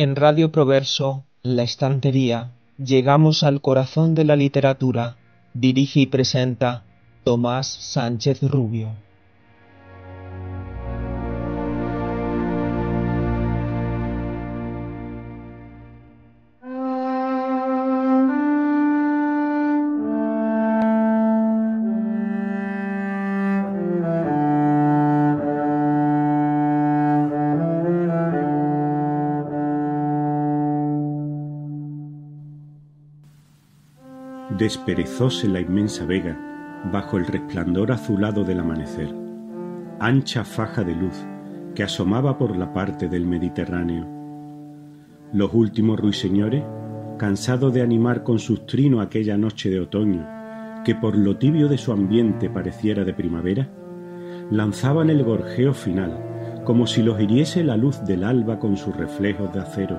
En Radio Proverso, La Estantería, llegamos al corazón de la literatura. Dirige y presenta Tomás Sánchez Rubio. Desperezóse la inmensa vega bajo el resplandor azulado del amanecer, ancha faja de luz que asomaba por la parte del Mediterráneo. Los últimos ruiseñores, cansados de animar con sus trinos aquella noche de otoño, que por lo tibio de su ambiente pareciera de primavera, lanzaban el gorjeo final, como si los hiriese la luz del alba con sus reflejos de acero.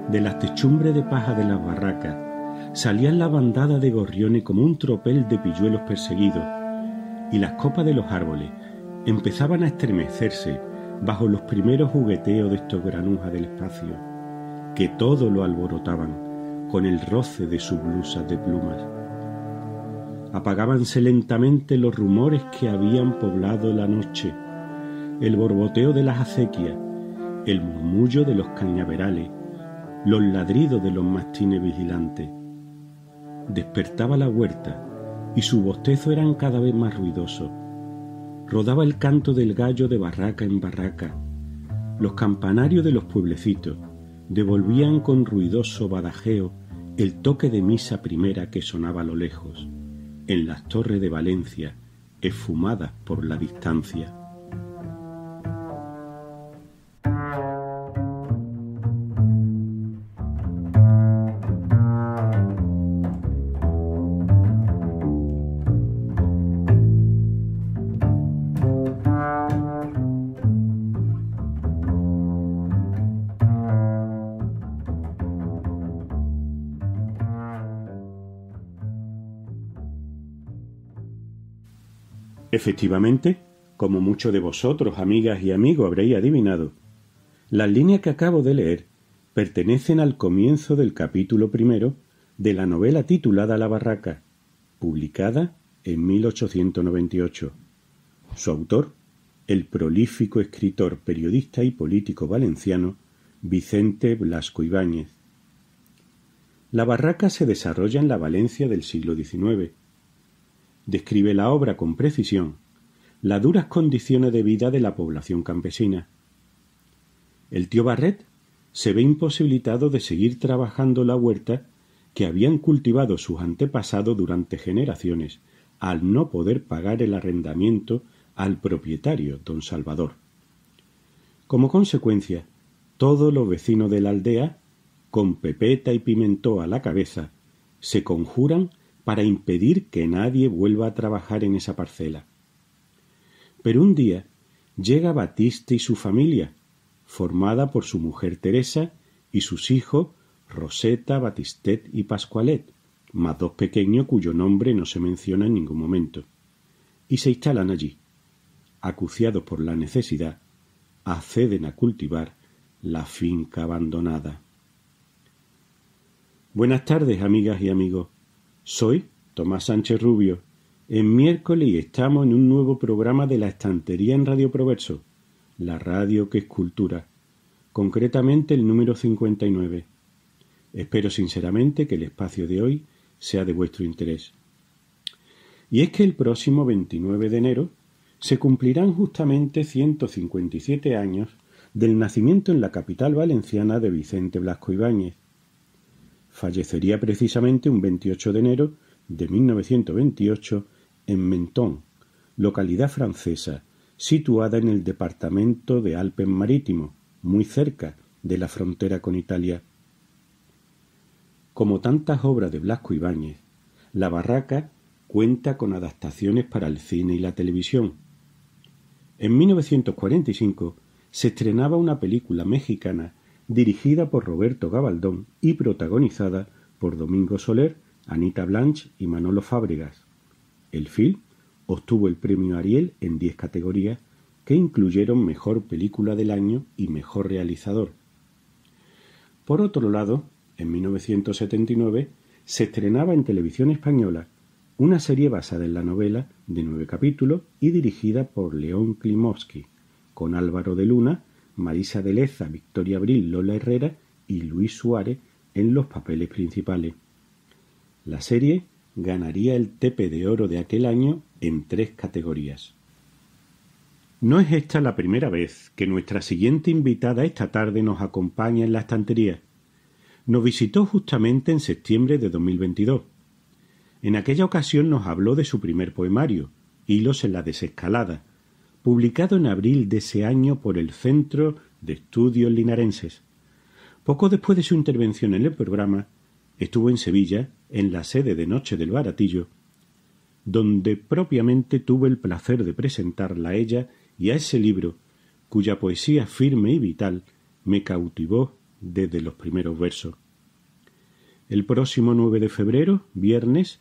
De las techumbres de paja de las barracas salían la bandada de gorriones como un tropel de pilluelos perseguidos, y las copas de los árboles empezaban a estremecerse bajo los primeros jugueteos de estos granujas del espacio, que todo lo alborotaban con el roce de sus blusas de plumas. Apagábanse lentamente los rumores que habían poblado la noche, el borboteo de las acequias, el murmullo de los cañaverales, los ladridos de los mastines vigilantes. Despertaba la huerta y su bostezo eran cada vez más ruidosos. Rodaba el canto del gallo de barraca en barraca. Los campanarios de los pueblecitos devolvían con ruidoso badajeo el toque de misa primera que sonaba a lo lejos, en las torres de Valencia, esfumadas por la distancia. Efectivamente, como muchos de vosotros, amigas y amigos, habréis adivinado, las líneas que acabo de leer pertenecen al comienzo del capítulo primero de la novela titulada La Barraca, publicada en 1898. Su autor, el prolífico escritor, periodista y político valenciano Vicente Blasco Ibáñez. La Barraca se desarrolla en la Valencia del siglo XIX. Describe la obra con precisión las duras condiciones de vida de la población campesina. El tío Barret se ve imposibilitado de seguir trabajando la huerta que habían cultivado sus antepasados durante generaciones, al no poder pagar el arrendamiento al propietario, don Salvador. Como consecuencia, todos los vecinos de la aldea, con Pepeta y Pimentó a la cabeza, se conjuran para impedir que nadie vuelva a trabajar en esa parcela. Pero un día llega Batiste y su familia, formada por su mujer Teresa y sus hijos Roseta, Batistet y Pascualet, más dos pequeños cuyo nombre no se menciona en ningún momento, y se instalan allí. Acuciados por la necesidad, acceden a cultivar la finca abandonada. Buenas tardes, amigas y amigos. Soy Tomás Sánchez Rubio. Es miércoles y estamos en un nuevo programa de La Estantería en Radio Proverso, la radio que es cultura, concretamente el número 59. Espero sinceramente que el espacio de hoy sea de vuestro interés. Y es que el próximo 29 de enero se cumplirán justamente 157 años del nacimiento en la capital valenciana de Vicente Blasco Ibáñez. Fallecería precisamente un 28 de enero de 1928 en Menton, localidad francesa, situada en el departamento de Alpes Marítimo, muy cerca de la frontera con Italia. Como tantas obras de Blasco Ibáñez, La Barraca cuenta con adaptaciones para el cine y la televisión. En 1945 se estrenaba una película mexicana dirigida por Roberto Gabaldón y protagonizada por Domingo Soler, Anita Blanch y Manolo Fábregas. El film obtuvo el premio Ariel en 10 categorías que incluyeron Mejor Película del Año y Mejor Realizador. Por otro lado, en 1979 se estrenaba en Televisión Española una serie basada en la novela de 9 capítulos y dirigida por León Klimovsky, con Álvaro de Luna, Marisa de Leza, Victoria Abril, Lola Herrera y Luis Suárez en los papeles principales. La serie ganaría el Tepe de Oro de aquel año en 3 categorías. No es esta la primera vez que nuestra siguiente invitada esta tarde nos acompaña en la estantería. Nos visitó justamente en septiembre de 2022. En aquella ocasión nos habló de su primer poemario, Hilos en la desescalada, publicado en abril de ese año por el Centro de Estudios Linarenses. Poco después de su intervención en el programa, estuvo en Sevilla, en la sede de Noche del Baratillo, donde propiamente tuve el placer de presentarla a ella y a ese libro, cuya poesía firme y vital me cautivó desde los primeros versos. El próximo 9 de febrero, viernes,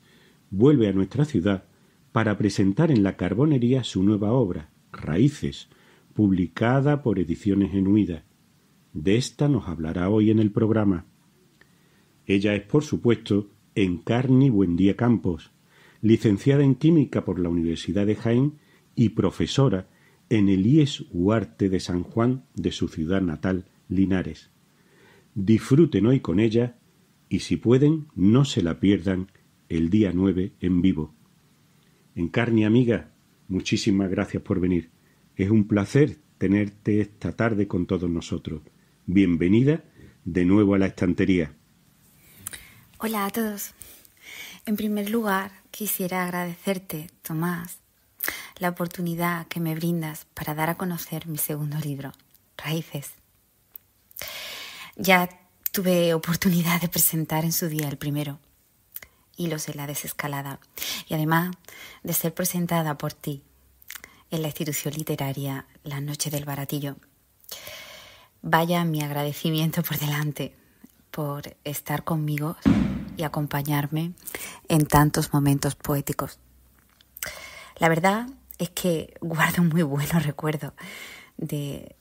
vuelve a nuestra ciudad para presentar en la Carbonería su nueva obra, Raíces, publicada por Ediciones Genuidas. De esta nos hablará hoy en el programa. Ella es, por supuesto, Encarni Buendía Campos, licenciada en Química por la Universidad de Jaén y profesora en el IES Huarte de San Juan de su ciudad natal, Linares. Disfruten hoy con ella y, si pueden, no se la pierdan el día 9 en vivo. Encarni, amiga, muchísimas gracias por venir. Es un placer tenerte esta tarde con todos nosotros. Bienvenida de nuevo a la estantería. Hola a todos. En primer lugar, quisiera agradecerte, Tomás, la oportunidad que me brindas para dar a conocer mi segundo libro, Raíces. Ya tuve oportunidad de presentar en su día el primero, Hilos en la desescalada, y además de ser presentada por ti en la institución literaria La Noche del Baratillo. Vaya mi agradecimiento por delante por estar conmigo y acompañarme en tantos momentos poéticos. La verdad es que guardo muy buenos recuerdos de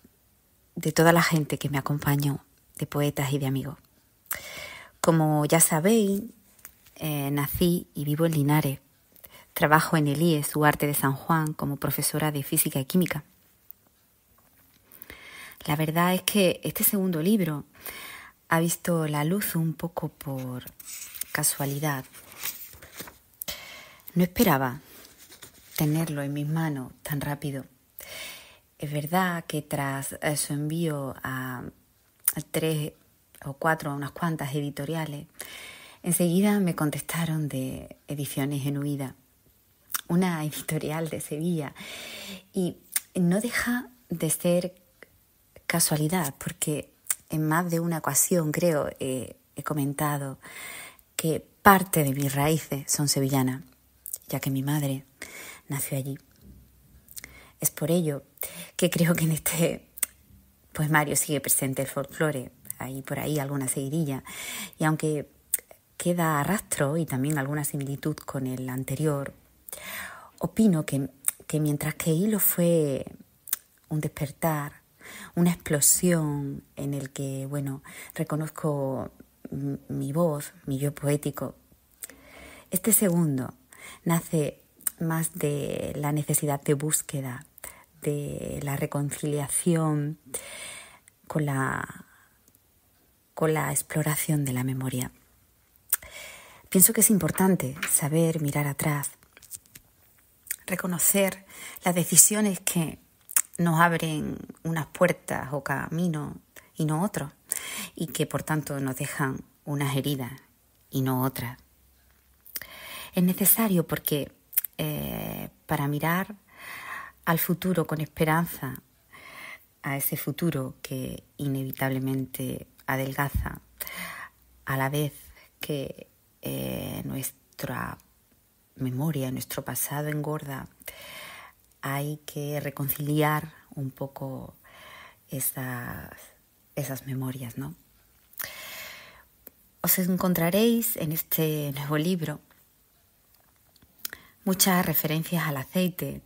toda la gente que me acompañó, de poetas y de amigos. Como ya sabéis, nací y vivo en Linares. Trabajo en el IES Huarte de San Juan como profesora de Física y Química. La verdad es que este segundo libro ha visto la luz un poco por casualidad. No esperaba tenerlo en mis manos tan rápido. Es verdad que tras su envío a 3 o 4, unas cuantas editoriales, enseguida me contestaron de Ediciones Genuidas, una editorial de Sevilla, y no deja de ser casualidad, porque en más de una ocasión creo he comentado que parte de mis raíces son sevillanas, ya que mi madre nació allí. Es por ello que creo que en este poemario sigue presente el folclore, hay por ahí alguna seguidilla, y aunque queda rastro y también alguna similitud con el anterior, opino que mientras que Hilo fue un despertar, una explosión en el que, reconozco mi voz, mi yo poético, este segundo nace más de la necesidad de búsqueda, de la reconciliación con la exploración de la memoria. Pienso que es importante saber mirar atrás, reconocer las decisiones que nos abren unas puertas o caminos y no otros, y que por tanto nos dejan unas heridas y no otras. Es necesario porque para mirar al futuro con esperanza, a ese futuro que inevitablemente adelgaza, a la vez que nuestra memoria, nuestro pasado engorda, hay que reconciliar un poco esas memorias, ¿no? Os encontraréis en este nuevo libro muchas referencias al aceite.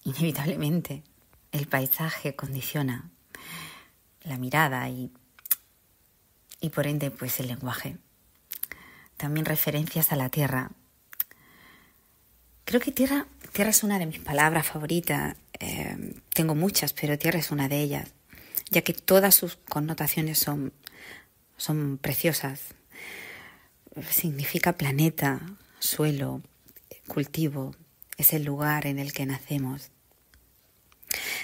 Inevitablemente, el paisaje condiciona la mirada y y por ende pues el lenguaje. También referencias a la tierra. Creo que tierra es una de mis palabras favoritas. Tengo muchas, pero tierra es una de ellas, ya que todas sus connotaciones son preciosas. Significa planeta, suelo, cultivo, es el lugar en el que nacemos.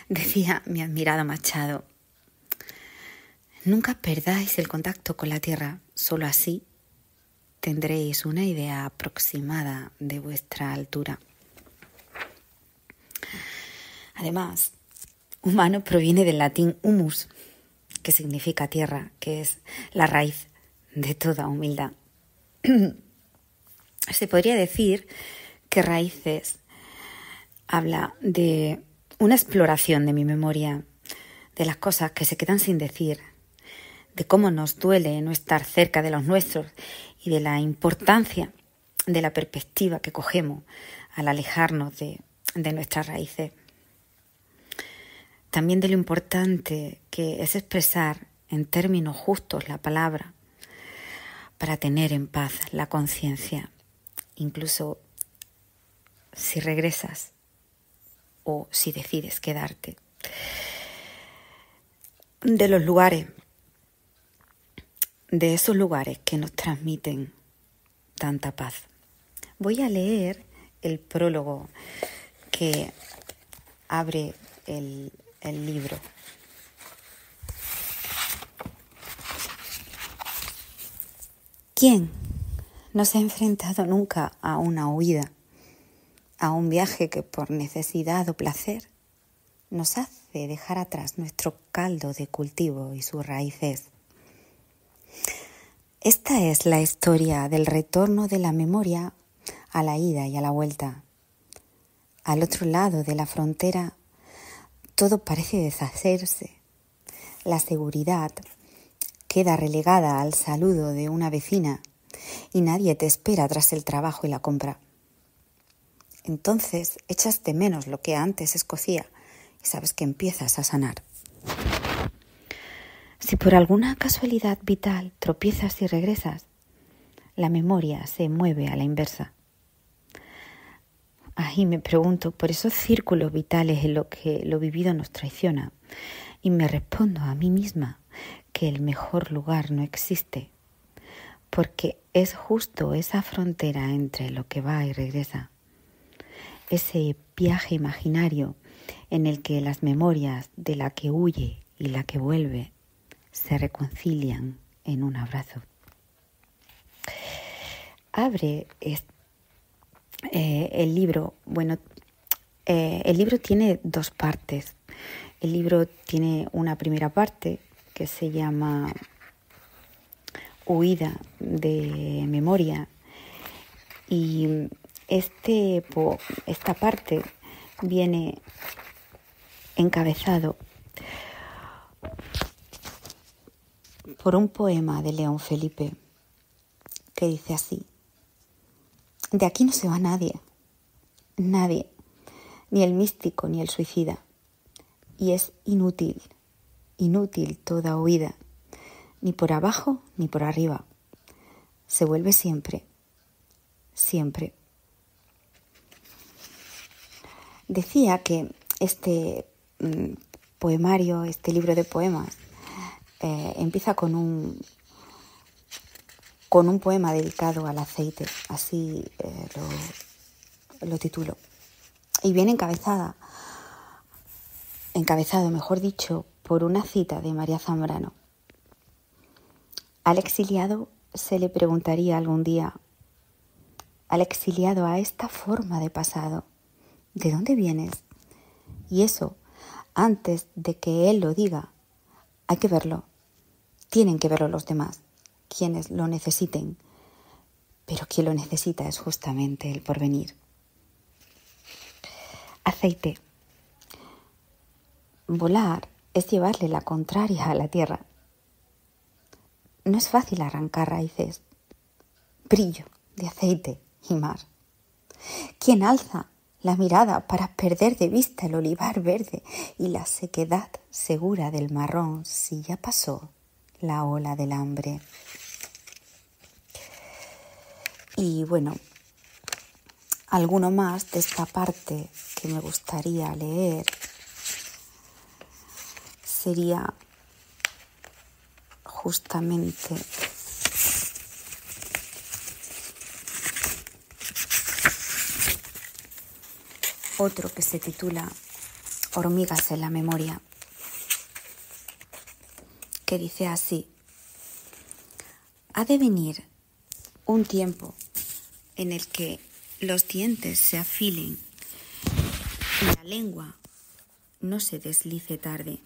Decía mi admirado Machado: nunca perdáis el contacto con la tierra, solo así tendréis una idea aproximada de vuestra altura. Además, humano proviene del latín humus, que significa tierra, que es la raíz de toda humildad. Se podría decir que raíces habla de una exploración de mi memoria, de las cosas que se quedan sin decir, de cómo nos duele no estar cerca de los nuestros y de la importancia de la perspectiva que cogemos al alejarnos de nuestras raíces. También de lo importante que es expresar en términos justos la palabra para tener en paz la conciencia, incluso si regresas o si decides quedarte. De los lugares, de esos lugares que nos transmiten tanta paz. Voy a leer el prólogo que abre el libro. ¿Quién no se ha enfrentado nunca a una huida, a un viaje que por necesidad o placer nos hace dejar atrás nuestro caldo de cultivo y sus raíces? Esta es la historia del retorno de la memoria a la ida y a la vuelta. Al otro lado de la frontera, todo parece deshacerse. La seguridad queda relegada al saludo de una vecina y nadie te espera tras el trabajo y la compra. Entonces echas de menos lo que antes escocía y sabes que empiezas a sanar. Si por alguna casualidad vital tropiezas y regresas, la memoria se mueve a la inversa. Ahí me pregunto por esos círculos vitales en los que lo vivido nos traiciona y me respondo a mí misma que el mejor lugar no existe, porque es justo esa frontera entre lo que va y regresa, ese viaje imaginario en el que las memorias de la que huye y la que vuelve se reconcilian en un abrazo. Abre el libro. El libro tiene dos partes. El libro tiene una primera parte que se llama Huida de memoria, y esta parte viene encabezado por un poema de León Felipe que dice así: de aquí no se va nadie, ni el místico ni el suicida, y es inútil toda huida, ni por abajo ni por arriba, se vuelve siempre. Decía que este poemario, este libro de poemas, empieza con un poema dedicado al aceite, así lo titulo. Y viene encabezado, mejor dicho, por una cita de María Zambrano. Al exiliado se le preguntaría algún día, al exiliado a esta forma de pasado, ¿de dónde vienes? Y eso, antes de que él lo diga, hay que verlo. Tienen que verlo los demás, quienes lo necesiten. Pero quien lo necesita es justamente el porvenir. Aceite. Volar es llevarle la contraria a la tierra. No es fácil arrancar raíces. Brillo de aceite y mar. Quien alza la mirada para perder de vista el olivar verde y la sequedad segura del marrón si ya pasó la ola del hambre. Y bueno, alguno más de esta parte que me gustaría leer sería justamente otro que se titula Hormigas en la memoria, que dice así: ha de venir un tiempo en el que los dientes se afilen y la lengua no se deslice tarde.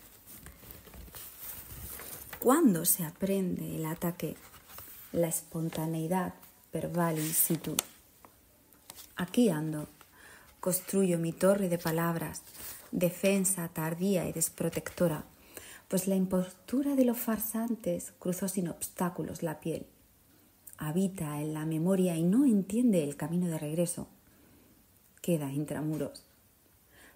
¿Cuándo se aprende el ataque, la espontaneidad verbal in situ? Aquí ando, construyo mi torre de palabras, defensa tardía y desprotectora, pues la impostura de los farsantes cruzó sin obstáculos la piel. Habita en la memoria y no entiende el camino de regreso. Queda intramuros.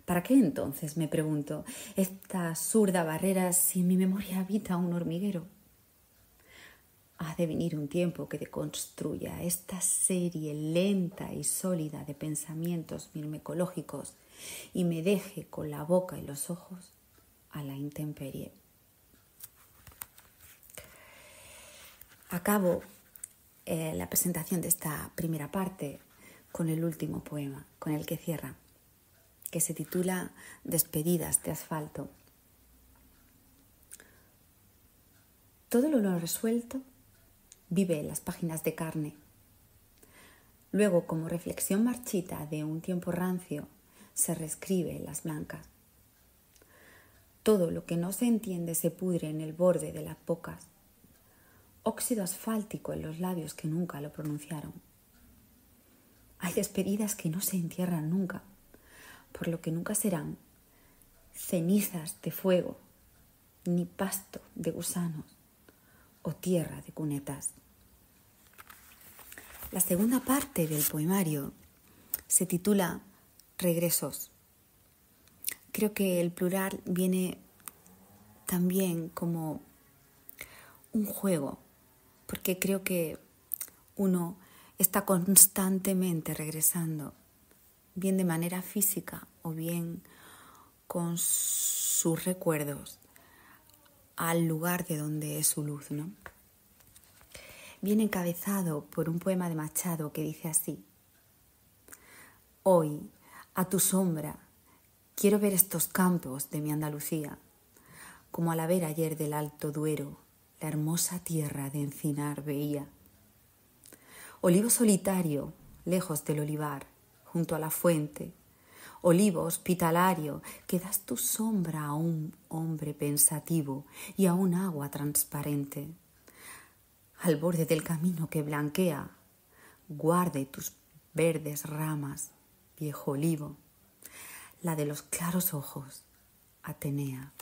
¿Para qué entonces, me pregunto, esta absurda barrera si en mi memoria habita un hormiguero? Ha de venir un tiempo que deconstruya esta serie lenta y sólida de pensamientos mirmecológicos y me deje con la boca y los ojos a la intemperie. Acabo la presentación de esta primera parte con el último poema, con el que cierra, que se titula Despedidas de asfalto. Todo lo no resuelto vive en las páginas de carne. Luego, como reflexión marchita de un tiempo rancio, se reescribe en las blancas. Todo lo que no se entiende se pudre en el borde de las bocas. Óxido asfáltico en los labios que nunca lo pronunciaron. Hay despedidas que no se entierran nunca, por lo que nunca serán cenizas de fuego, ni pasto de gusanos o tierra de cunetas. La segunda parte del poemario se titula Regresos. Creo que el plural viene también como un juego, porque creo que uno está constantemente regresando, bien de manera física o bien con sus recuerdos al lugar de donde es su luz, ¿no? Viene encabezado por un poema de Machado que dice así: hoy, a tu sombra, quiero ver estos campos de mi Andalucía, como a la ver ayer del Alto Duero, la hermosa tierra de encinar veía. Olivo solitario, lejos del olivar, junto a la fuente, olivo hospitalario, que das tu sombra a un hombre pensativo y a un agua transparente. Al borde del camino que blanquea, guarde tus verdes ramas, viejo olivo, la de los claros ojos, Atenea.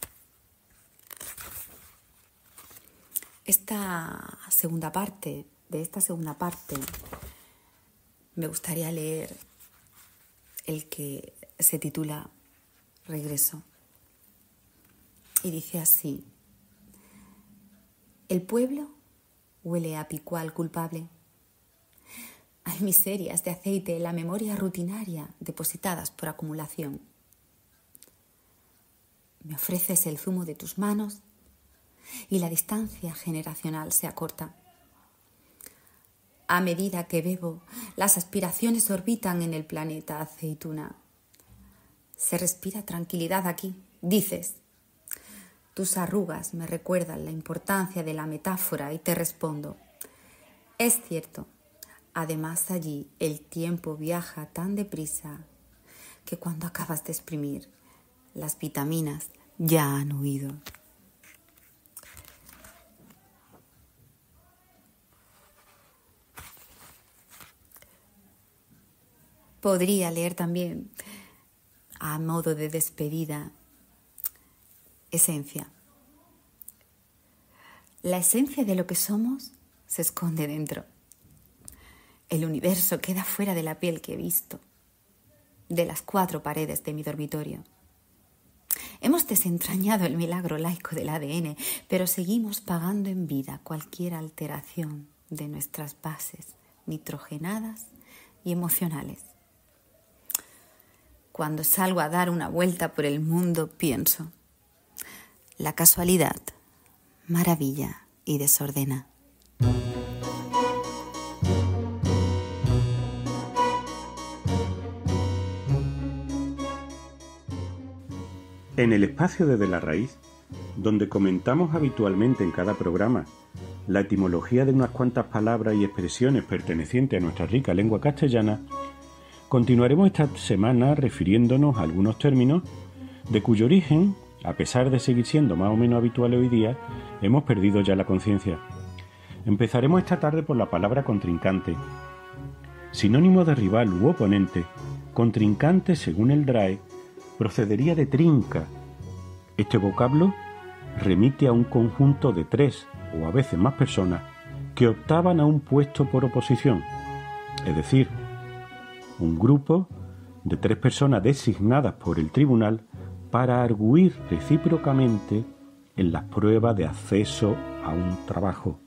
De esta segunda parte, me gustaría leer el que se titula Regreso. Y dice así: el pueblo huele a picual culpable. Hay miserias de aceite en la memoria rutinaria depositadas por acumulación. Me ofreces el zumo de tus manos y la distancia generacional se acorta. A medida que bebo, las aspiraciones orbitan en el planeta aceituna. Se respira tranquilidad aquí, dices. Tus arrugas me recuerdan la importancia de la metáfora y te respondo: es cierto. Además, allí el tiempo viaja tan deprisa que cuando acabas de exprimir, las vitaminas ya han huido. Podría leer también, a modo de despedida, esencia. La esencia de lo que somos se esconde dentro. El universo queda fuera de la piel que he visto, de las 4 paredes de mi dormitorio. Hemos desentrañado el milagro laico del ADN, pero seguimos pagando en vida cualquier alteración de nuestras bases nitrogenadas y emocionales. Cuando salgo a dar una vuelta por el mundo, pienso: la casualidad maravilla y desordena. En el espacio desde la raíz, donde comentamos habitualmente en cada programa la etimología de unas cuantas palabras y expresiones pertenecientes a nuestra rica lengua castellana, continuaremos esta semana refiriéndonos a algunos términos de cuyo origen, a pesar de seguir siendo más o menos habituales hoy día, hemos perdido ya la conciencia. Empezaremos esta tarde por la palabra contrincante. Sinónimo de rival u oponente, contrincante, según el DRAE, procedería de trinca. Este vocablo remite a un conjunto de 3 o a veces más personas que optaban a un puesto por oposición, es decir, un grupo de 3 personas designadas por el tribunal para arguir recíprocamente en las pruebas de acceso a un trabajo.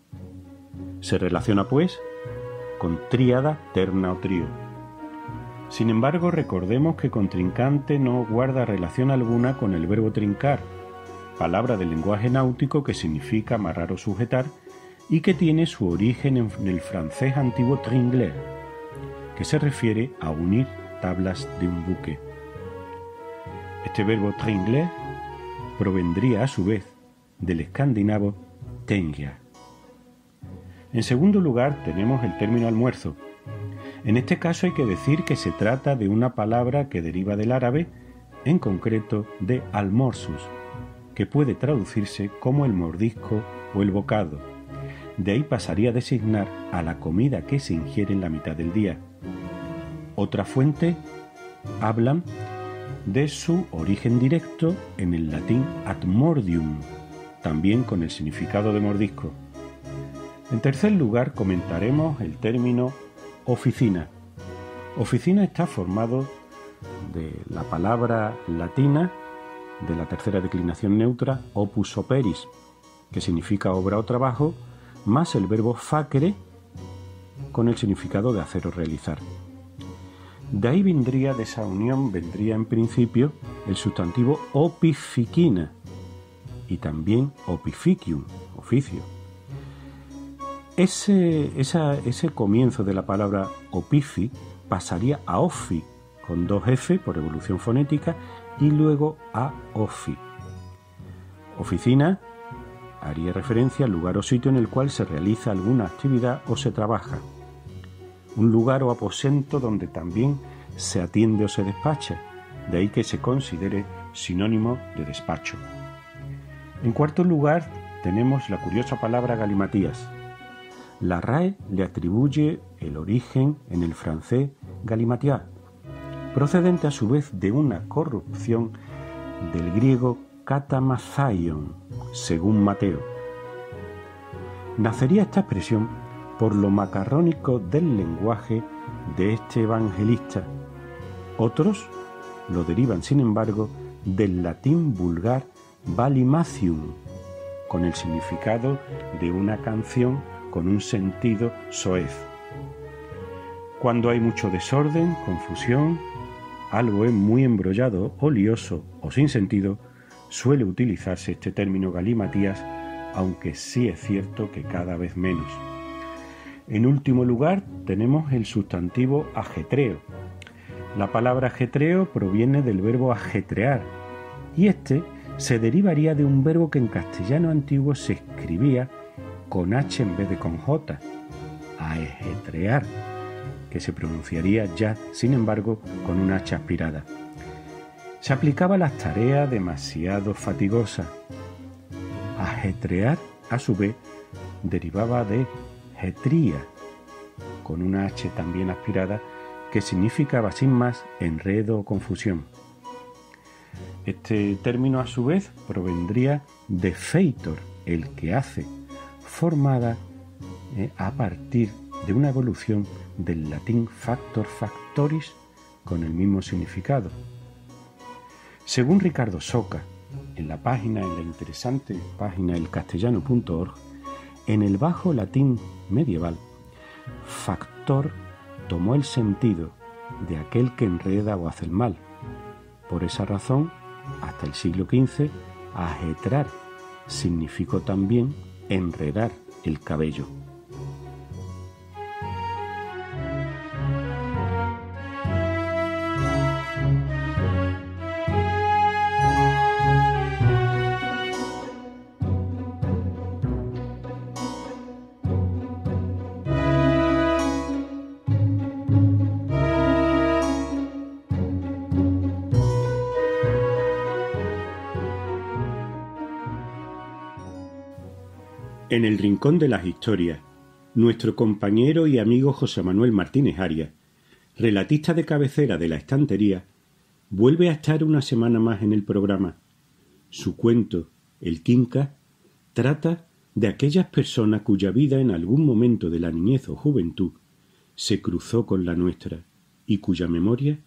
Se relaciona, pues, con tríada, terna o trío. Sin embargo, recordemos que contrincante no guarda relación alguna con el verbo trincar, palabra del lenguaje náutico que significa amarrar o sujetar y que tiene su origen en el francés antiguo tringler, que se refiere a unir tablas de un buque. Este verbo tringler provendría a su vez del escandinavo tengia. En segundo lugar tenemos el término almuerzo. En este caso hay que decir que se trata de una palabra que deriva del árabe, en concreto de almorsus, que puede traducirse como el mordisco o el bocado. De ahí pasaría a designar a la comida que se ingiere en la mitad del día. Otra fuente hablan de su origen directo en el latín admordium, también con el significado de mordisco. En tercer lugar comentaremos el término oficina. Oficina está formado de la palabra latina de la tercera declinación neutra opus operis, que significa obra o trabajo, más el verbo facere con el significado de hacer o realizar. De ahí de esa unión vendría en principio el sustantivo opificina y también opificium, oficio. Ese comienzo de la palabra opifi pasaría a ofi, con 2 F por evolución fonética, y luego a ofi. Oficina haría referencia al lugar o sitio en el cual se realiza alguna actividad o se trabaja. Un lugar o aposento donde también se atiende o se despacha, de ahí que se considere sinónimo de despacho. En cuarto lugar tenemos la curiosa palabra galimatías. La RAE le atribuye el origen en el francés galimatias, procedente a su vez de una corrupción del griego katamazaion, según Mateo. Nacería esta expresión por lo macarrónico del lenguaje de este evangelista. Otros lo derivan, sin embargo, del latín vulgar valimacium, con el significado de una canción con un sentido soez. Cuando hay mucho desorden, confusión, algo es muy embrollado o lioso o sin sentido, suele utilizarse este término galimatías, aunque sí es cierto que cada vez menos. En último lugar, tenemos el sustantivo ajetreo. La palabra ajetreo proviene del verbo ajetrear, y este se derivaría de un verbo que en castellano antiguo se escribía con H en vez de con J, ajetrear, que se pronunciaría ya, sin embargo, con una H aspirada. Se aplicaba a las tareas demasiado fatigosas. Ajetrear, a su vez, derivaba de jetría, con una H también aspirada, que significaba sin más enredo o confusión. Este término, a su vez, provendría de feitor, el que hace, formada a partir de una evolución del latín factor factoris con el mismo significado. Según Ricardo Soca, en la interesante página elcastellano.org, en el bajo latín medieval, factor tomó el sentido de aquel que enreda o hace el mal. Por esa razón, hasta el siglo XV, ajetrar significó también enredar el cabello. En el rincón de las historias, nuestro compañero y amigo José Manuel Martínez Arias, relatista de cabecera de La Estantería, vuelve a estar una semana más en el programa. Su cuento, El Quinca, trata de aquellas personas cuya vida en algún momento de la niñez o juventud se cruzó con la nuestra y cuya memoria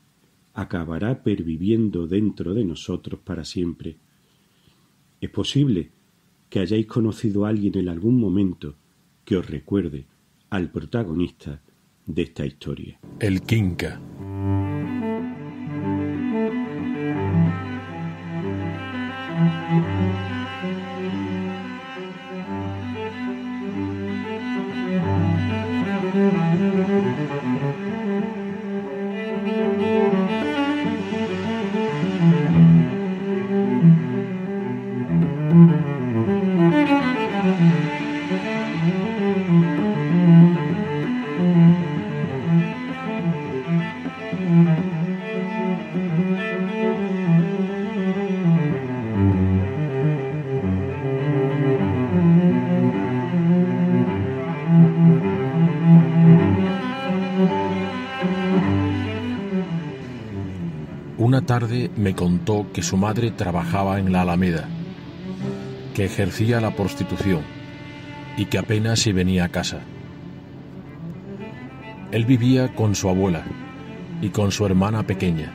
acabará perviviendo dentro de nosotros para siempre. Es posible que hayáis conocido a alguien en algún momento que os recuerde al protagonista de esta historia. El Quinca. Una tarde me contó que su madre trabajaba en la Alameda, que ejercía la prostitución y que apenas si venía a casa. Él vivía con su abuela y con su hermana pequeña.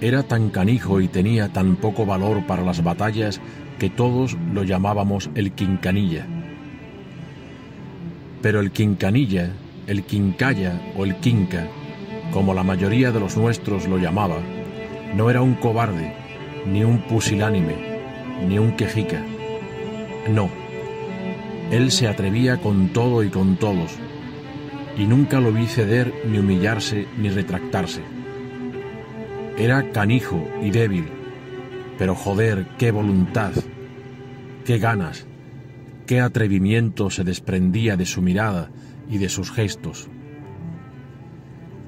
Era tan canijo y tenía tan poco valor para las batallas que todos lo llamábamos el Quincanilla. Pero el Quincanilla, el Quincalla o el Quinca, como la mayoría de los nuestros lo llamaba, no era un cobarde, ni un pusilánime, ni un quejica. No, él se atrevía con todo y con todos, y nunca lo vi ceder, ni humillarse, ni retractarse. Era canijo y débil, pero joder, qué voluntad, qué ganas, qué atrevimiento se desprendía de su mirada y de sus gestos.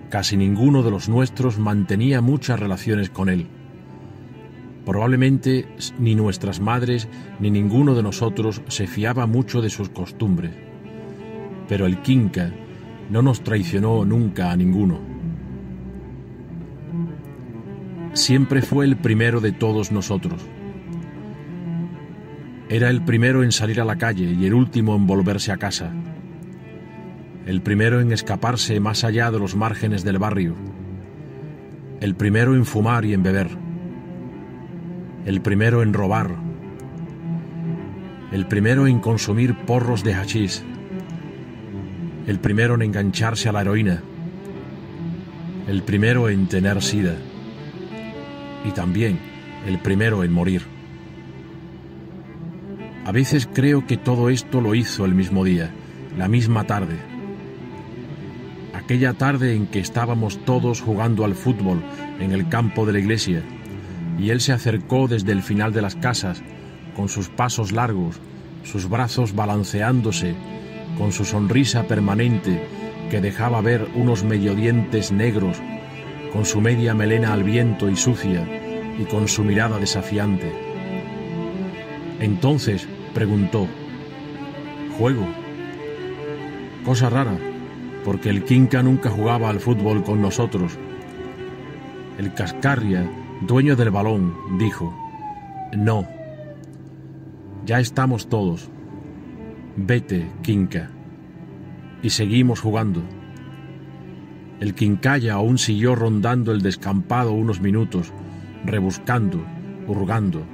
Casi ninguno de los nuestros mantenía muchas relaciones con él. Probablemente ni nuestras madres ni ninguno de nosotros se fiaba mucho de sus costumbres. Pero el Quinca no nos traicionó nunca a ninguno. Siempre fue el primero de todos nosotros. Era el primero en salir a la calle y el último en volverse a casa. El primero en escaparse más allá de los márgenes del barrio. El primero en fumar y en beber. El primero en robar. El primero en consumir porros de hachís. El primero en engancharse a la heroína. El primero en tener sida. Y también el primero en morir. A veces creo que todo esto lo hizo el mismo día, la misma tarde. Aquella tarde en que estábamos todos jugando al fútbol en el campo de la iglesia, y él se acercó desde el final de las casas, con sus pasos largos, sus brazos balanceándose, con su sonrisa permanente que dejaba ver unos mediodientes negros, con su media melena al viento y sucia, y con su mirada desafiante. Entonces preguntó: ¿juego? Cosa rara, porque el Quinca nunca jugaba al fútbol con nosotros. El Cascarria, dueño del balón, dijo: no, ya estamos todos. Vete, Quinca. Y seguimos jugando. El Quincalla aún siguió rondando el descampado unos minutos, rebuscando, hurgando,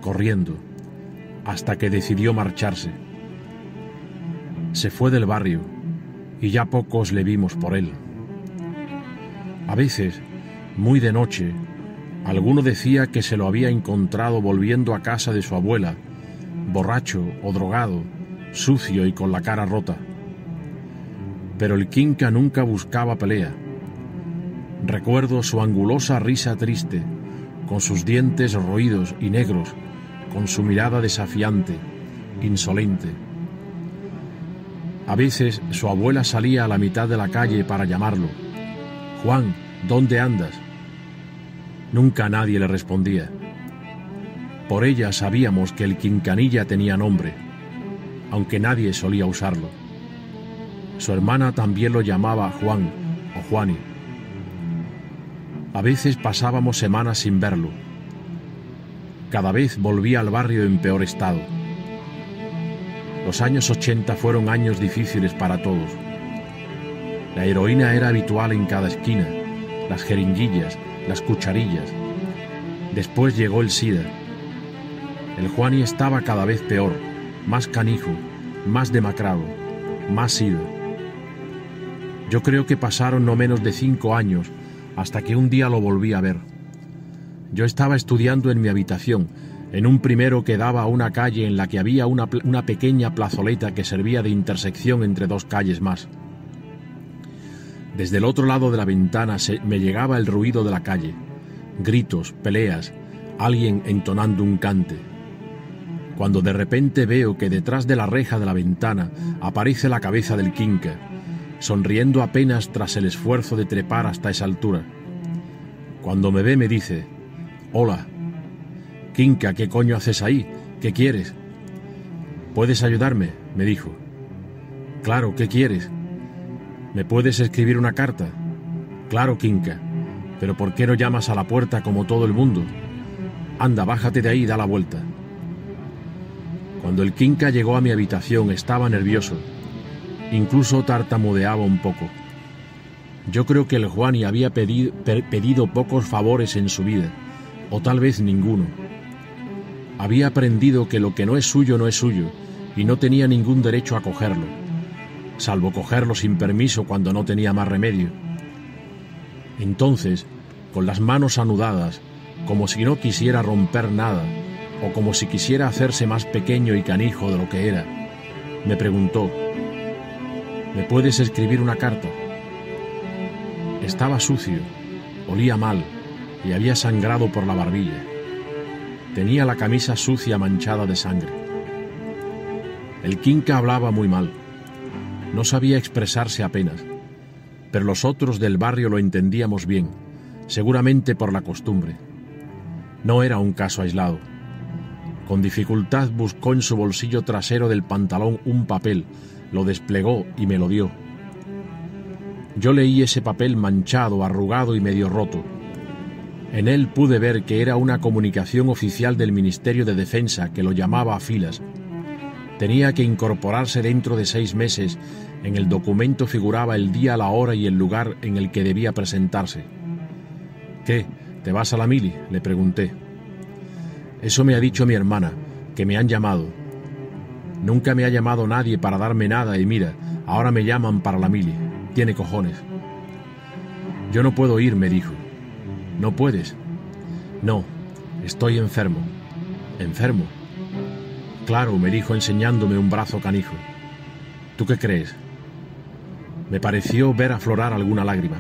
corriendo, hasta que decidió marcharse. Se fue del barrio y ya pocos le vimos por él. A veces, muy de noche, alguno decía que se lo había encontrado volviendo a casa de su abuela, borracho o drogado, sucio y con la cara rota. Pero el Quinca nunca buscaba pelea. Recuerdo su angulosa risa triste, con sus dientes roídos y negros, con su mirada desafiante, insolente. A veces su abuela salía a la mitad de la calle para llamarlo. «Juan, ¿dónde andas?» Nunca nadie le respondía. Por ella sabíamos que el Quincanilla tenía nombre, aunque nadie solía usarlo. Su hermana también lo llamaba Juan o Juani. A veces pasábamos semanas sin verlo. Cada vez volvía al barrio en peor estado. Los años 80 fueron años difíciles para todos. La heroína era habitual en cada esquina, las jeringuillas, las cucharillas. Después llegó el SIDA. El Juani estaba cada vez peor, más canijo, más demacrado, más ido. Yo creo que pasaron no menos de 5 años hasta que un día lo volví a ver. Yo estaba estudiando en mi habitación, en un primero que daba a una calle en la que había una pequeña plazoleta que servía de intersección entre 2 calles más. Desde el otro lado de la ventana me llegaba el ruido de la calle, gritos, peleas, alguien entonando un cante. Cuando de repente veo que detrás de la reja de la ventana aparece la cabeza del Quinca, sonriendo apenas tras el esfuerzo de trepar hasta esa altura. Cuando me ve me dice: «Hola». «Quinca, ¿qué coño haces ahí? ¿Qué quieres?» «¿Puedes ayudarme?», me dijo. «Claro, ¿qué quieres?» «¿Me puedes escribir una carta?» «Claro, Quinca, pero ¿por qué no llamas a la puerta como todo el mundo? Anda, bájate de ahí y da la vuelta». Cuando el Quinca llegó a mi habitación estaba nervioso, incluso tartamudeaba un poco. Yo creo que el Juani había pedido pocos favores en su vida, o tal vez ninguno. Había aprendido que lo que no es suyo no es suyo, y no tenía ningún derecho a cogerlo, salvo cogerlo sin permiso cuando no tenía más remedio. Entonces, con las manos anudadas, como si no quisiera romper nada, o como si quisiera hacerse más pequeño y canijo de lo que era, me preguntó: «¿Me puedes escribir una carta?» Estaba sucio, olía mal y había sangrado por la barbilla. Tenía la camisa sucia manchada de sangre. El Quinca hablaba muy mal. No sabía expresarse apenas, pero los otros del barrio lo entendíamos bien, seguramente por la costumbre. No era un caso aislado. Con dificultad buscó en su bolsillo trasero del pantalón un papel, lo desplegó y me lo dio. Yo leí ese papel manchado, arrugado y medio roto. En él pude ver que era una comunicación oficial del Ministerio de Defensa que lo llamaba a filas. Tenía que incorporarse dentro de 6 meses. En el documento figuraba el día, la hora y el lugar en el que debía presentarse. «¿Qué? ¿Te vas a la mili?», le pregunté. «Eso me ha dicho mi hermana, que me han llamado. Nunca me ha llamado nadie para darme nada y mira, ahora me llaman para la mili. Tiene cojones». «Yo no puedo ir», me dijo. «¿No puedes?» «No, estoy enfermo». «¿Enfermo?» «Claro», me dijo enseñándome un brazo canijo. «¿Tú qué crees?» Me pareció ver aflorar alguna lágrima.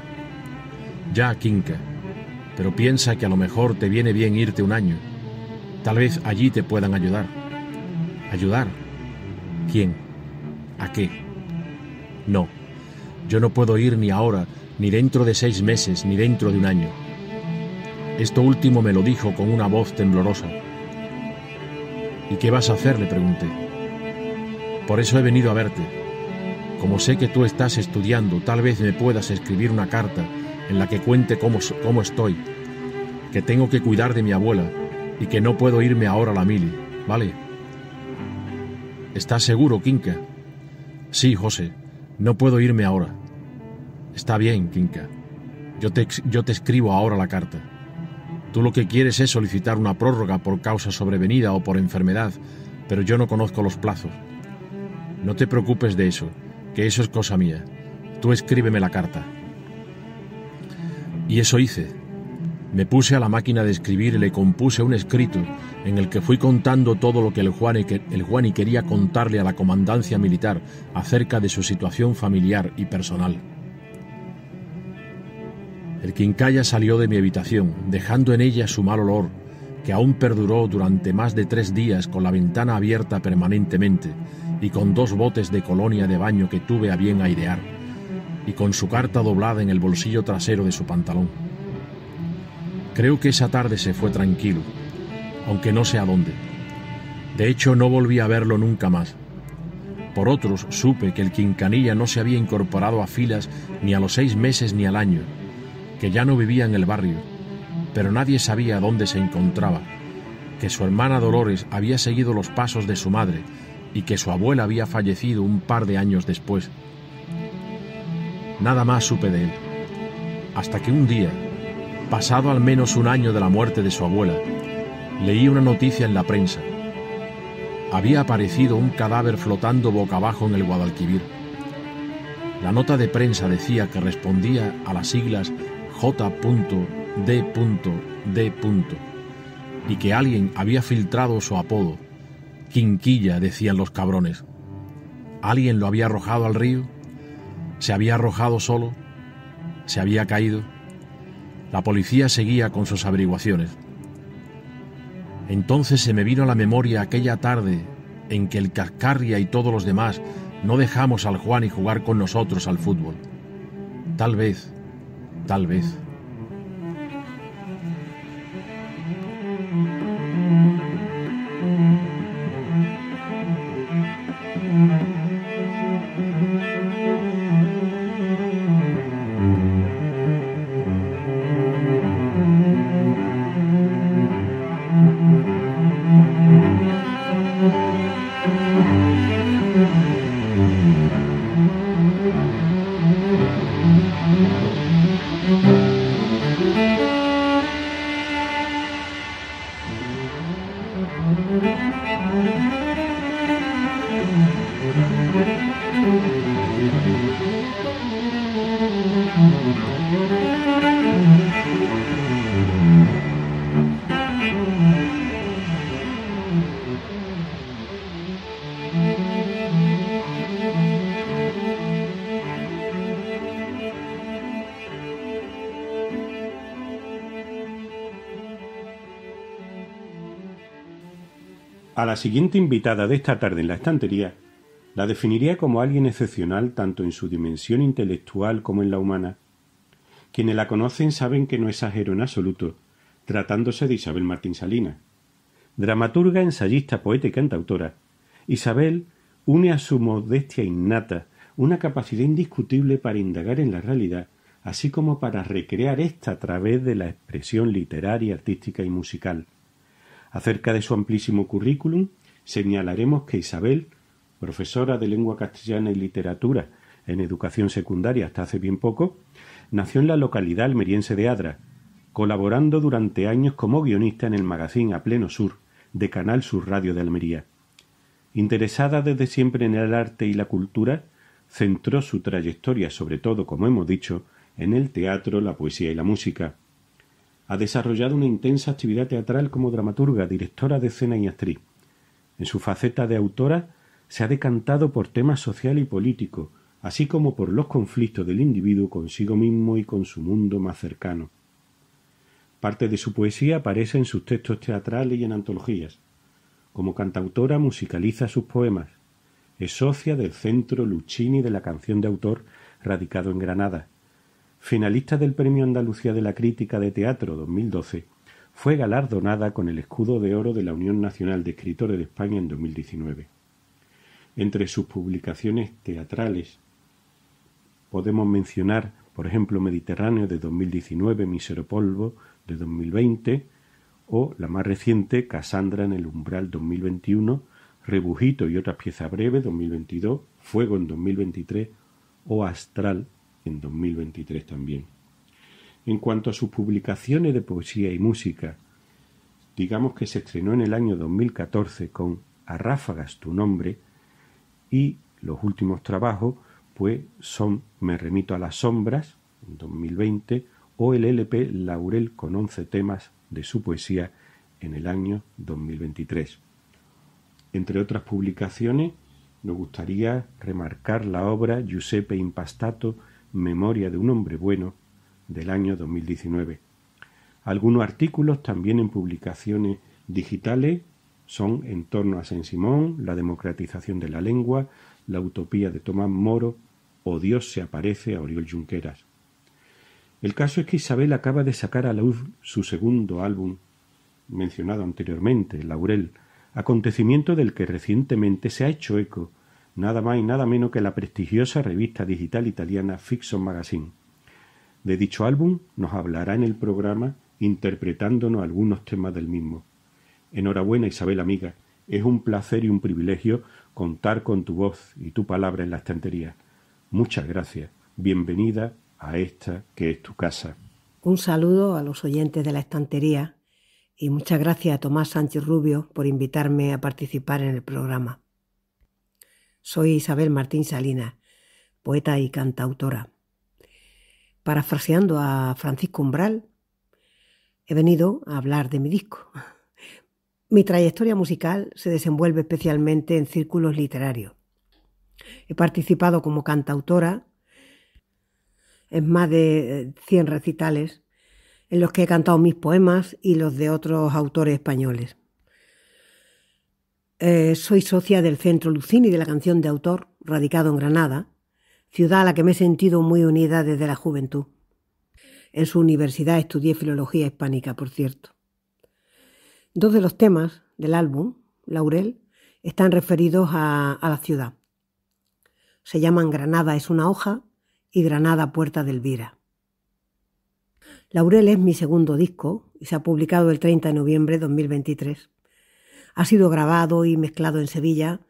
«Ya, Quinca, pero piensa que a lo mejor te viene bien irte un año. Tal vez allí te puedan ayudar». «¿Ayudar? ¿Quién? ¿A qué?» «No, yo no puedo ir ni ahora, ni dentro de 6 meses, ni dentro de un año». Esto último me lo dijo con una voz temblorosa. «¿Y qué vas a hacer?», le pregunté. «Por eso he venido a verte. Como sé que tú estás estudiando, tal vez me puedas escribir una carta en la que cuente cómo estoy, que tengo que cuidar de mi abuela y que no puedo irme ahora a la mili, ¿vale?» «¿Estás seguro, Quinca?» «Sí, José, no puedo irme ahora». «Está bien, Quinca. Yo te escribo ahora la carta». Tú lo que quieres es solicitar una prórroga por causa sobrevenida o por enfermedad, pero yo no conozco los plazos. No te preocupes de eso, que eso es cosa mía. Tú escríbeme la carta. Y eso hice. Me puse a la máquina de escribir y le compuse un escrito en el que fui contando todo lo que el Juani quería contarle a la comandancia militar acerca de su situación familiar y personal. El quincalla salió de mi habitación, dejando en ella su mal olor, que aún perduró durante más de 3 días con la ventana abierta permanentemente y con 2 botes de colonia de baño que tuve a bien airear, y con su carta doblada en el bolsillo trasero de su pantalón. Creo que esa tarde se fue tranquilo, aunque no sé a dónde. De hecho, no volví a verlo nunca más. Por otros, supe que el Quincanilla no se había incorporado a filas ni a los 6 meses ni al año, que ya no vivía en el barrio, pero nadie sabía dónde se encontraba, que su hermana Dolores había seguido los pasos de su madre y que su abuela había fallecido un par de años después. Nada más supe de él, hasta que un día, pasado al menos 1 año de la muerte de su abuela, leí una noticia en la prensa. Había aparecido un cadáver flotando boca abajo en el Guadalquivir. La nota de prensa decía que respondía a las siglas J.D.D. y que alguien había filtrado su apodo. Quinquilla, decían los cabrones. ¿Alguien lo había arrojado al río? ¿Se había arrojado solo? ¿Se había caído? La policía seguía con sus averiguaciones. Entonces se me vino a la memoria aquella tarde en que el Cascarria y todos los demás no dejamos al Juani jugar con nosotros al fútbol. Tal vez. A la siguiente invitada de esta tarde en la estantería la definiría como alguien excepcional tanto en su dimensión intelectual como en la humana. Quienes la conocen saben que no exagero en absoluto, tratándose de Isabel Martín Salinas. Dramaturga, ensayista, poeta y cantautora, Isabel une a su modestia innata una capacidad indiscutible para indagar en la realidad, así como para recrear ésta a través de la expresión literaria, artística y musical. Acerca de su amplísimo currículum, señalaremos que Isabel, profesora de lengua castellana y literatura en educación secundaria hasta hace bien poco, nació en la localidad almeriense de Adra, colaborando durante años como guionista en el magazine A Pleno Sur de Canal Sur Radio de Almería. Interesada desde siempre en el arte y la cultura, centró su trayectoria, sobre todo, como hemos dicho, en el teatro, la poesía y la música. Ha desarrollado una intensa actividad teatral como dramaturga, directora de escena y actriz. En su faceta de autora se ha decantado por temas social y político, así como por los conflictos del individuo consigo mismo y con su mundo más cercano. Parte de su poesía aparece en sus textos teatrales y en antologías. Como cantautora musicaliza sus poemas. Es socia del Centro Luchini de la Canción de Autor, radicado en Granada. Finalista del Premio Andalucía de la Crítica de Teatro 2012, fue galardonada con el Escudo de Oro de la Unión Nacional de Escritores de España en 2019. Entre sus publicaciones teatrales podemos mencionar, por ejemplo, Mediterráneo de 2019, Mísero polvo de 2020, o la más reciente, Casandra en el umbral 2021, Rebujito y otras piezas breves 2022, Fuego en 2023 o Astral en 2023 también. En cuanto a sus publicaciones de poesía y música, digamos que se estrenó en el año 2014 con A ráfagas tu nombre, y los últimos trabajos pues son Me remito a las sombras, en 2020, o el LP Laurel con 11 temas de su poesía en el año 2023. Entre otras publicaciones, nos gustaría remarcar la obra Giuseppe Impastato, Memoria de un hombre bueno, del año 2019. Algunos artículos también en publicaciones digitales son En torno a Saint-Simon, La democratización de la lengua, La utopía de Tomás Moro o Dios se aparece a Oriol Junqueras. El caso es que Isabel acaba de sacar a la luz su segundo álbum, mencionado anteriormente, Laurel, acontecimiento del que recientemente se ha hecho eco nada más y nada menos que la prestigiosa revista digital italiana Fiction Magazine. De dicho álbum nos hablará en el programa interpretándonos algunos temas del mismo. Enhorabuena, Isabel amiga, es un placer y un privilegio contar con tu voz y tu palabra en la estantería. Muchas gracias, bienvenida a esta que es tu casa. Un saludo a los oyentes de la estantería y muchas gracias a Tomás Sánchez Rubio por invitarme a participar en el programa. Soy Isabel Martín Salinas, poeta y cantautora. Parafraseando a Francisco Umbral, he venido a hablar de mi disco. Mi trayectoria musical se desenvuelve especialmente en círculos literarios. He participado como cantautora en más de 100 recitales en los que he cantado mis poemas y los de otros autores españoles. Soy socia del Centro Lucini de la Canción de Autor, radicado en Granada, ciudad a la que me he sentido muy unida desde la juventud. En su universidad estudié filología hispánica, por cierto. Dos de los temas del álbum, Laurel, están referidos a la ciudad. Se llaman Granada es una hoja y Granada Puerta de Elvira. Laurel es mi segundo disco y se ha publicado el 30 de noviembre de 2023. Ha sido grabado y mezclado en Sevilla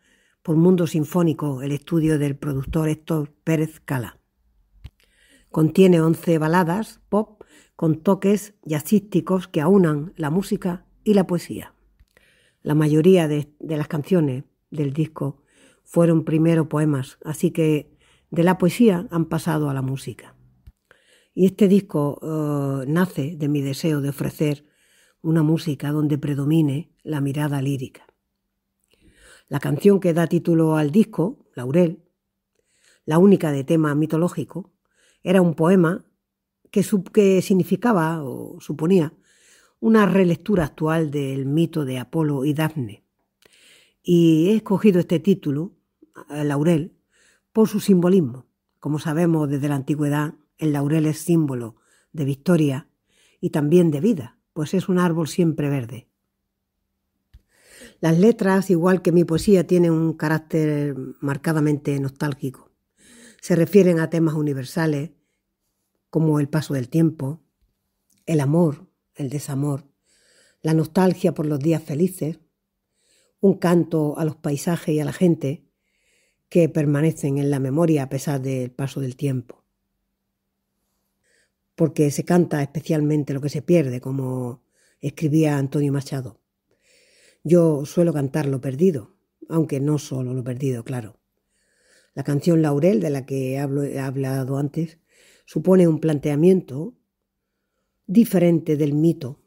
por Mundo Sinfónico, el estudio del productor Héctor Pérez Cala. Contiene 11 baladas pop con toques jazzísticos que aunan la música y la poesía. La mayoría de las canciones del disco fueron primero poemas, así que de la poesía han pasado a la música. Y este disco nace de mi deseo de ofrecer una música donde predomine la mirada lírica. La canción que da título al disco, Laurel, la única de tema mitológico, era un poema que significaba o suponía una relectura actual del mito de Apolo y Dafne. Y he escogido este título, Laurel, por su simbolismo. Como sabemos desde la antigüedad, el laurel es símbolo de victoria y también de vida, pues es un árbol siempre verde. Las letras, igual que mi poesía, tienen un carácter marcadamente nostálgico. Se refieren a temas universales como el paso del tiempo, el amor, el desamor, la nostalgia por los días felices, un canto a los paisajes y a la gente que permanecen en la memoria a pesar del paso del tiempo. Porque se canta especialmente lo que se pierde, como escribía Antonio Machado. Yo suelo cantar lo perdido, aunque no solo lo perdido, claro. La canción Laurel, de la que he hablado antes, supone un planteamiento diferente del mito.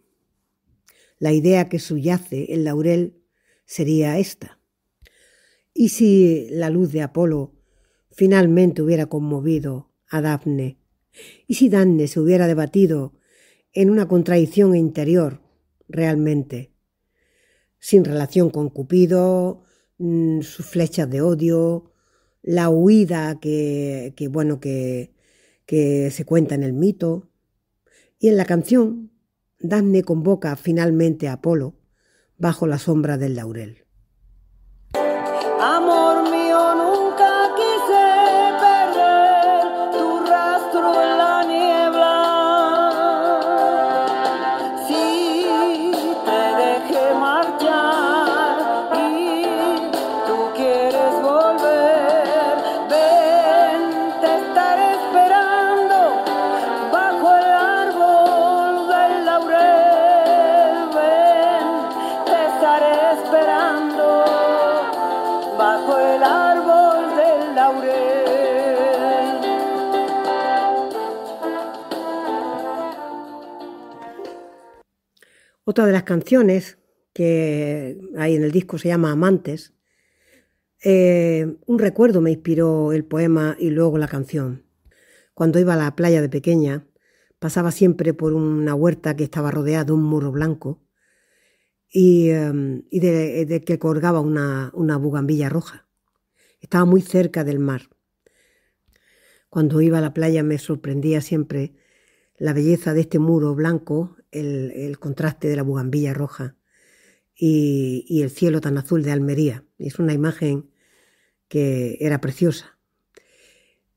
La idea que subyace en Laurel sería esta. ¿Y si la luz de Apolo finalmente hubiera conmovido a Dafne? ¿Y si Dafne se hubiera debatido en una contradicción interior realmente, sin relación con Cupido, sus flechas de odio, la huida que se cuenta en el mito? Y en la canción, Dafne convoca finalmente a Apolo bajo la sombra del laurel. Amor mío, nunca quise perder tu rastro en la niebla. Si te dejé marchar y tú quieres volver, ven, te estaré esperando bajo el árbol Otra de las canciones que hay en el disco se llama Amantes. Un recuerdo me inspiró el poema y luego la canción. Cuando iba a la playa de pequeña, pasaba siempre por una huerta que estaba rodeada de un muro blanco y de que colgaba una bugambilla roja. Estaba muy cerca del mar. Cuando iba a la playa me sorprendía siempre la belleza de este muro blanco, el contraste de la bugambilla roja y el cielo tan azul de Almería. Es una imagen que era preciosa.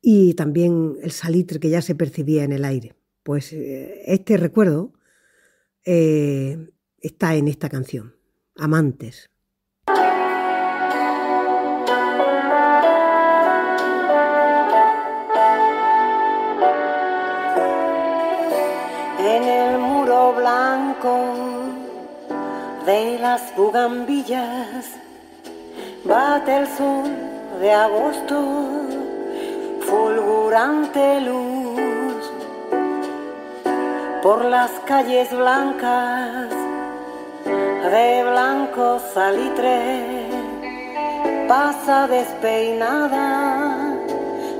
Y también el salitre que ya se percibía en el aire. Pues este recuerdo está en esta canción, Amantes. En el muro blanco de las bugambillas bate el sol de agosto, fulgurante luz por las calles blancas de blanco salitre, pasa despeinada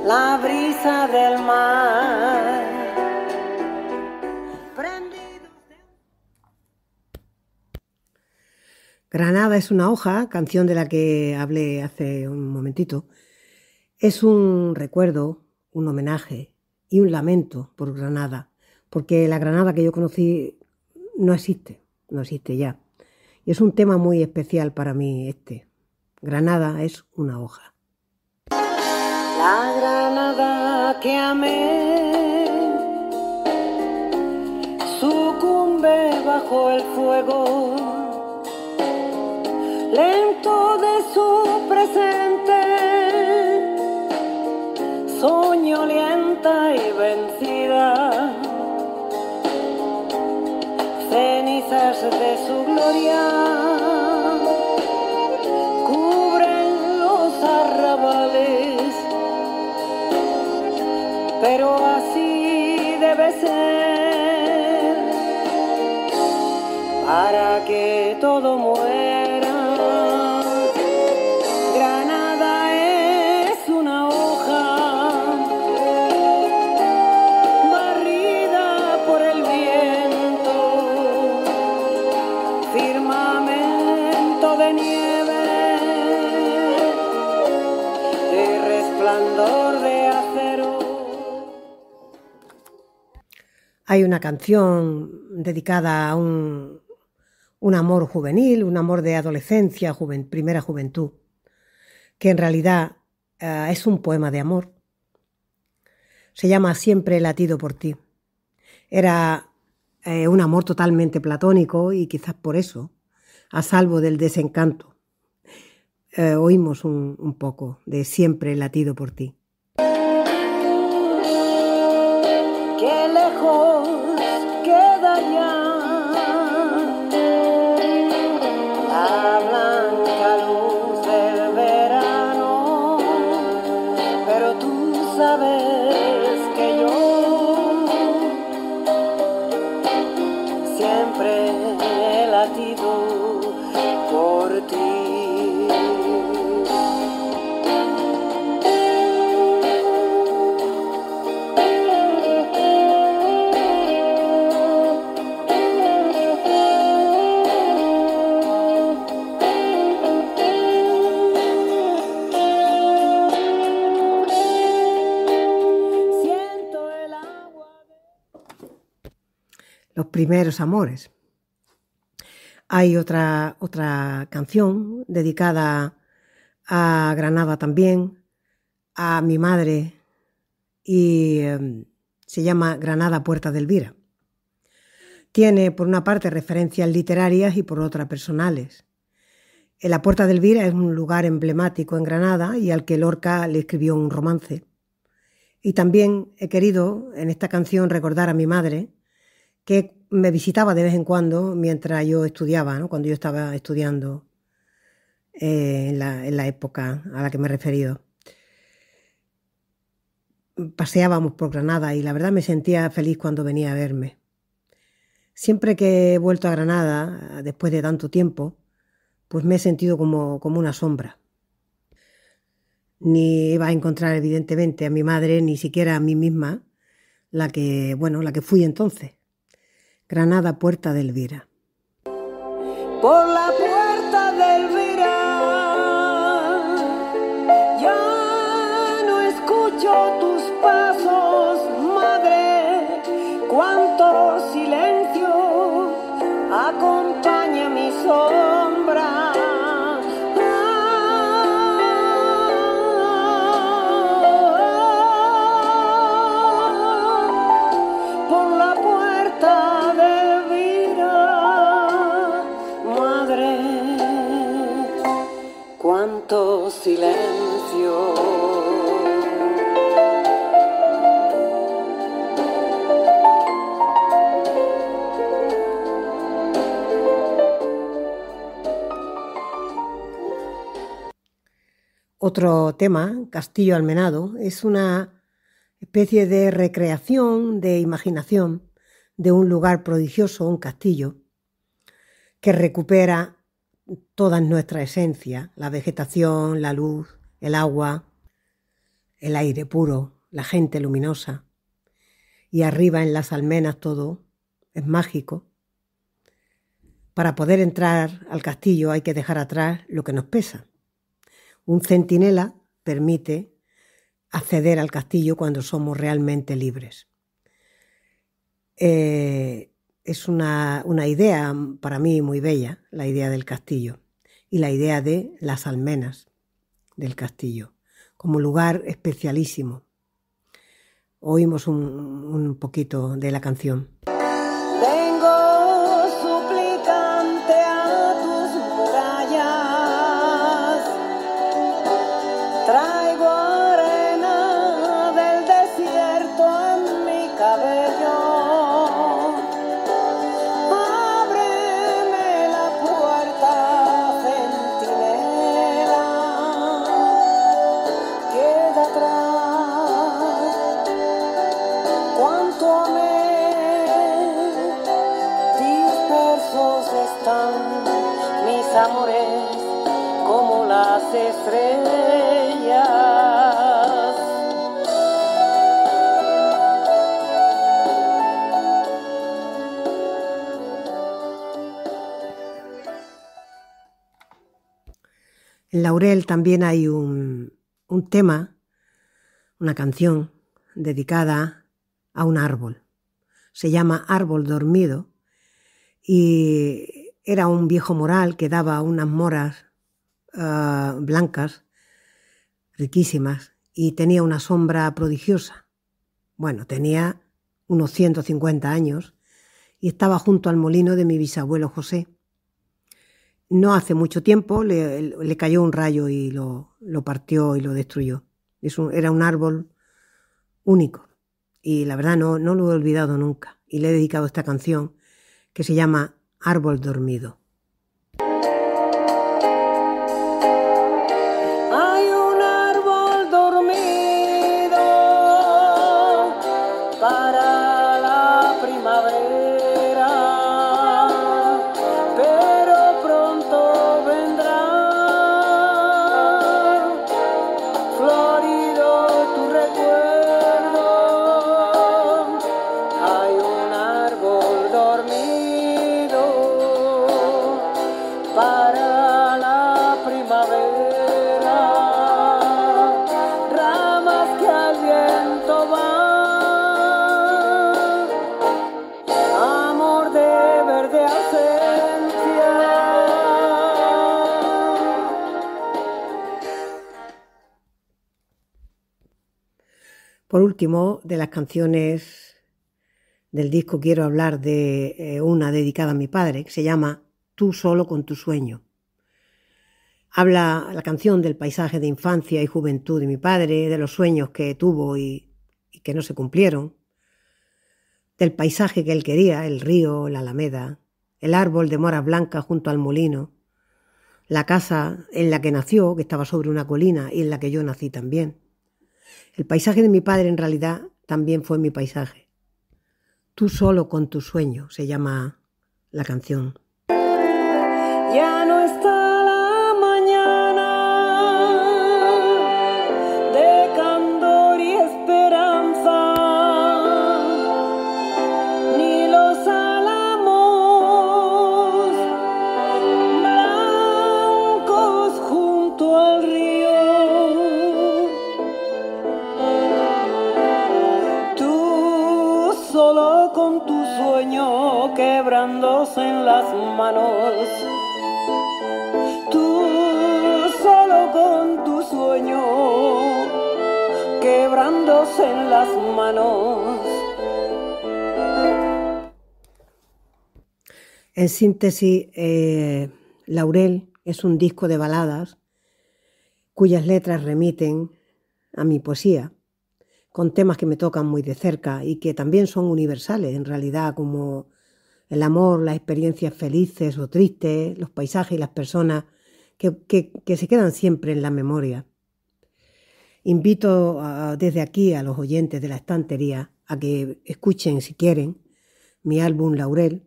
la brisa del mar. Granada es una hoja, canción de la que hablé hace un momentito. Es un recuerdo, un homenaje y un lamento por Granada, porque la Granada que yo conocí no existe ya. Y es un tema muy especial para mí este. Granada es una hoja. La Granada que amé sucumbe bajo el fuego lento de su presente, soñolienta y vencida, cenizas de su gloria cubren los arrabales, pero así debe ser para que todo muera. Granada es una hoja barrida por el viento, firmamento de nieve y resplandor de acero. Hay una canción dedicada a un amor juvenil, un amor de adolescencia, primera juventud, que en realidad es un poema de amor. Se llama Siempre he latido por ti. Era un amor totalmente platónico y quizás por eso, a salvo del desencanto. Oímos un poco de Siempre he latido por ti. Qué lejos queda ya la blanca luz del verano, pero tú sabes que yo siempre he latido por ti. Los primeros amores. Hay otra canción dedicada a Granada también, a mi madre, y se llama Granada Puerta de Elvira. Tiene por una parte referencias literarias y por otra personales. La Puerta de Elvira es un lugar emblemático en Granada y al que Lorca le escribió un romance. Y también he querido en esta canción recordar a mi madre, que me visitaba de vez en cuando mientras yo estudiaba, ¿no? Cuando yo estaba estudiando en la época a la que me he referido. Paseábamos por Granada y la verdad me sentía feliz cuando venía a verme. Siempre que he vuelto a Granada, después de tanto tiempo, pues me he sentido como una sombra. Ni iba a encontrar, evidentemente, a mi madre, ni siquiera a mí misma, la que fui entonces. Granada, Puerta de Elvira. Por la puerta de Elvira ya no escucho tus pasos, madre. Cuánto silencio acompaña mi sombra. Por la puerta de Elvira, madre, cuánto silencio. Otro tema, Castillo Almenado, es una especie de recreación, de imaginación de un lugar prodigioso, un castillo, que recupera toda nuestra esencia, la vegetación, la luz, el agua, el aire puro, la gente luminosa. Y arriba en las almenas todo es mágico. Para poder entrar al castillo hay que dejar atrás lo que nos pesa. Un centinela permite acceder al castillo cuando somos realmente libres. Es una idea para mí muy bella, la idea del castillo, y la idea de las almenas del castillo, como lugar especialísimo. Oímos un poquito de la canción. Vengo suplicante a tus murallas, traigo arena del desierto en mi cabello. Ábreme la puerta, centinela, queda atrás cuánto amé. Dispersos están mis amores como las estrellas. En Laurel también hay un tema, una canción dedicada a un árbol. Se llama Árbol Dormido y era un viejo moral que daba unas moras blancas, riquísimas, y tenía una sombra prodigiosa. Bueno, tenía unos 150 años y estaba junto al molino de mi bisabuelo José. No hace mucho tiempo le cayó un rayo y lo partió y lo destruyó. Era un árbol único y la verdad no lo he olvidado nunca. Y le he dedicado esta canción que se llama Árbol Dormido. Hay un árbol dormido para la primavera, pero pronto vendrá florido tu recuerdo. Hay un árbol dormido para la primavera, ramas que al viento van, amor de verde ausencia. Por último, de las canciones del disco quiero hablar de una dedicada a mi padre, que se llama Tú solo con tu sueño. Habla la canción del paisaje de infancia y juventud de mi padre, de los sueños que tuvo y que no se cumplieron, del paisaje que él quería, el río, la alameda, el árbol de moras blancas junto al molino, la casa en la que nació, que estaba sobre una colina y en la que yo nací también. El paisaje de mi padre en realidad también fue mi paisaje. Tú solo con tu sueño se llama la canción. Ya no está la mañana de candor y esperanza, ni los álamos blancos junto al río. Tú solo con tu sueño quebrándose en las manos. Tú solo con tu sueño quebrándose en las manos. En síntesis, Laurel es un disco de baladas cuyas letras remiten a mi poesía, con temas que me tocan muy de cerca y que también son universales en realidad, como el amor, las experiencias felices o tristes, los paisajes y las personas que se quedan siempre en la memoria. Invito desde aquí a los oyentes de la estantería a que escuchen, si quieren, mi álbum Laurel,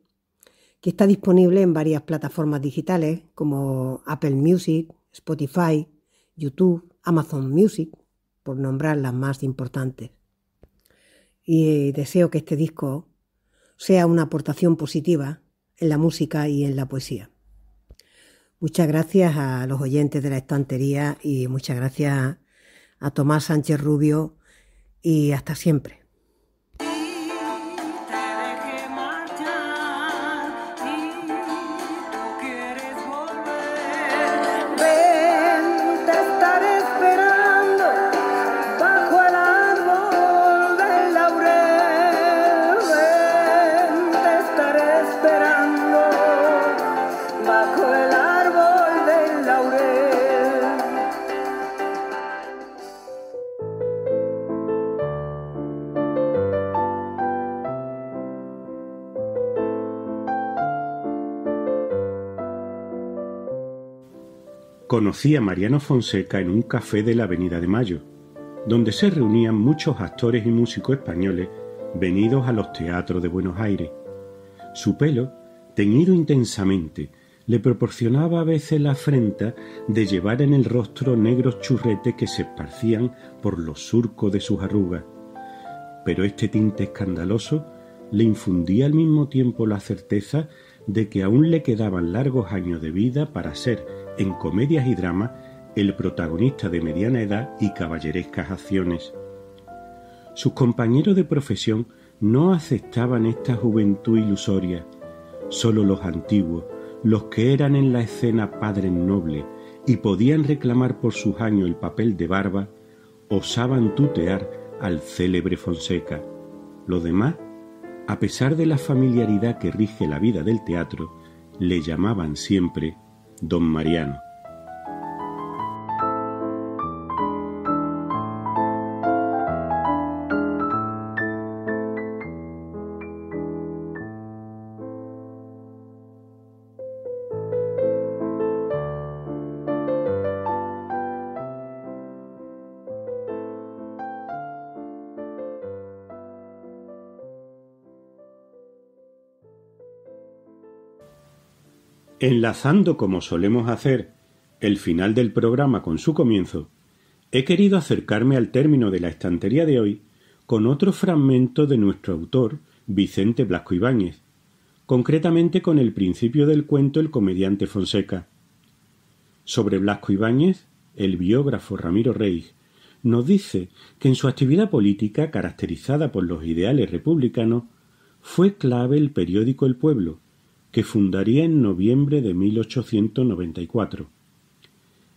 que está disponible en varias plataformas digitales como Apple Music, Spotify, YouTube, Amazon Music, por nombrar las más importantes. Y deseo que este disco sea una aportación positiva en la música y en la poesía. Muchas gracias a los oyentes de la estantería y muchas gracias a Tomás Sánchez Rubio y hasta siempre. Conocí a Mariano Fonseca en un café de la Avenida de Mayo, donde se reunían muchos actores y músicos españoles venidos a los teatros de Buenos Aires. Su pelo, teñido intensamente, le proporcionaba a veces la afrenta de llevar en el rostro negros churretes que se esparcían por los surcos de sus arrugas. Pero este tinte escandaloso le infundía al mismo tiempo la certeza de que aún le quedaban largos años de vida para ser, en comedias y dramas, el protagonista de mediana edad y caballerescas acciones. Sus compañeros de profesión no aceptaban esta juventud ilusoria. Solo los antiguos, los que eran en la escena padres nobles y podían reclamar por sus años el papel de barba, osaban tutear al célebre Fonseca. Los demás, a pesar de la familiaridad que rige la vida del teatro, le llamaban siempre Don Mariano. Enlazando, como solemos hacer, el final del programa con su comienzo, he querido acercarme al término de la estantería de hoy con otro fragmento de nuestro autor, Vicente Blasco Ibáñez, concretamente con el principio del cuento El comediante Fonseca. Sobre Blasco Ibáñez, el biógrafo Ramiro Reig nos dice que en su actividad política, caracterizada por los ideales republicanos, fue clave el periódico El Pueblo, que fundaría en noviembre de 1894.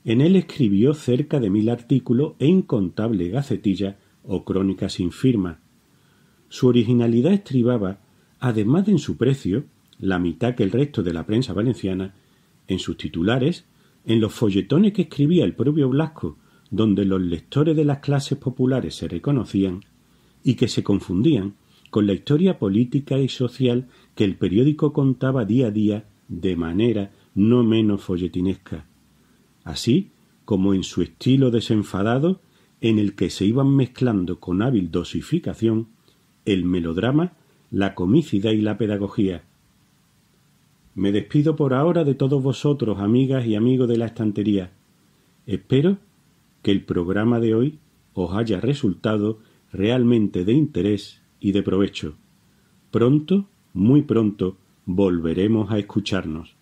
En él escribió cerca de 1000 artículos e incontables gacetillas o crónicas sin firma. Su originalidad estribaba, además de en su precio, la mitad que el resto de la prensa valenciana, en sus titulares, en los folletones que escribía el propio Blasco, donde los lectores de las clases populares se reconocían y que se confundían con la historia política y social que el periódico contaba día a día de manera no menos folletinesca, así como en su estilo desenfadado en el que se iban mezclando con hábil dosificación el melodrama, la comicidad y la pedagogía. Me despido por ahora de todos vosotros, amigas y amigos de la estantería. Espero que el programa de hoy os haya resultado realmente de interés y de provecho. Pronto, muy pronto, volveremos a escucharnos.